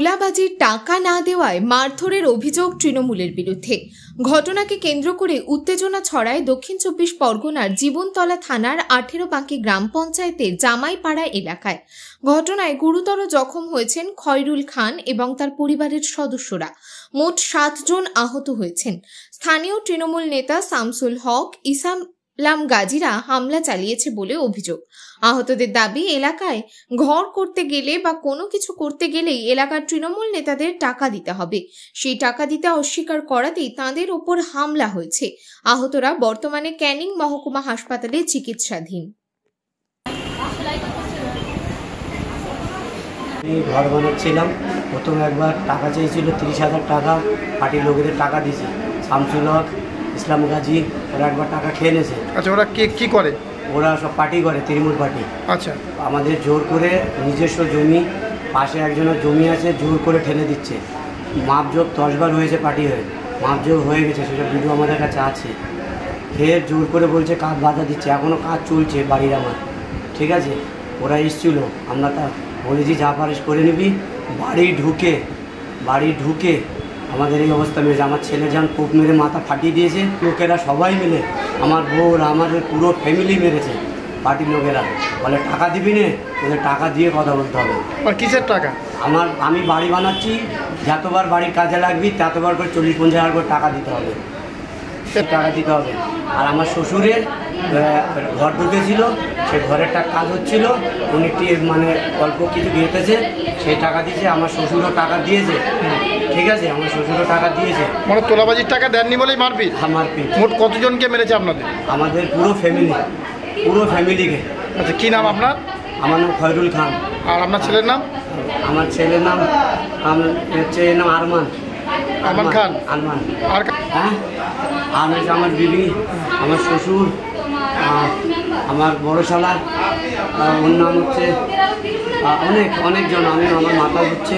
তোলাবাজির টাকা না দেওয়ায় মারধরের অভিযোগ তৃণমূলের বিরুদ্ধে। ঘটনাকে কেন্দ্র করে উত্তেজনা ছড়ায় দক্ষিণ ২৪ পরগনার জীবনতলা থানার ১৮ বাঁকি গ্রাম পঞ্চায়েতের জামাইপাড়া এলাকায়। ঘটনায় গুরুতর জখম হয়েছেন খয়রুল খান এবং তার পরিবারের সদস্যরা। মোট ৭ জন আহত হয়েছেন। স্থানীয় তৃণমূল নেতা শামসুল হক, ইসলাম গাজীরা হামলা চালিয়েছে বলে অভিযোগ। আহতদের দাবি, এলাকায় ঘর করতে গেলে বা কোনো কিছু করতে গেলেই এলাকার তৃণমূল নেতাদের টাকা দিতে হবে। সেই টাকা দিতে অস্বীকার করাতেই তাঁদের ওপর হামলা হয়েছে। আহতরা বর্তমানে ক্যানিং মহকুমা হাসপাতালে চিকিৎসাধীন। আমি ঘর বানাচ্ছিলাম, প্রথম একবার টাকা চেয়েছিল ৩০,০০০ টাকা, পার্টির লোকেদের টাকা দিয়েছে। শামসুল হক, ইসলাম গাজী, ওরা একবার টাকা খেয়ে নিয়েছে। আচ্ছা, ওরা কি করে? ওরা সব পার্টি করে, তৃণমূল পার্টি। আচ্ছা, আমাদের জোর করে নিজস্ব জমি, পাশে একজনের জমি আছে, জোর করে ঠেলে দিচ্ছে। মাপজোক 10 বার হয়েছে, পার্টি হয়ে মাপজোক হয়ে গেছে, সেসব ভিডিও আমাদের কাছে আছে। ফের জোর করে বলছে কাজ বাধা দিচ্ছে, এখনও কাজ চলছে বাড়ির আমার। ঠিক আছে, ওরা এসেছিল, আমরা তা বলেছি যা পারিস করে নিবি। বাড়ি ঢুকে আমাদের এই অবস্থা মেরেছে। আমার ছেলে যান কোপ মেরে মাথা ফাটিয়ে দিয়েছে। লোকেরা সবাই মিলে, আমার বউ, আমাদের পুরো ফ্যামিলি মেরেছে। পার্টির লোকেরা বলে টাকা দিবি নে, ওদের টাকা দিয়ে কথা বলতে হবে। আর কিসের টাকা? আমি বাড়ি বানাচ্ছি, যতবার বাড়ির কাজে লাগবি ততবার করে 40-50 হাজার করে টাকা দিতে হবে। টাকা দিতে হবে। আর আমার শ্বশুরের ঘর ঢুকেছিল, সেই ঘরেরটা কাজ হচ্ছিল, উনি মানে অল্প কিছু দিয়েছে, সেই টাকা দিয়েছে। আমার শ্বশুরও টাকা দিয়েছে। ঠিক আছে, আমার শ্বশুরও টাকা দিয়েছে। মানে তোলাবাজির টাকা দেননি বলেই মারপিট? মারপিট। মোট কতজনকে মেরেছে আপনাদের? আমাদের পুরো ফ্যামিলিকে। আচ্ছা, কি নাম আপনার? আমার নাম খয়রুল খান। আর আপনার ছেলের নাম? আমার ছেলের নাম হচ্ছে আরমান খান। আর হ্যাঁ, আমার বিবি, আমার শ্বশুর, আমার বড় শালা, ওর নাম হচ্ছে অনেকজন। আমার মাথা হচ্ছে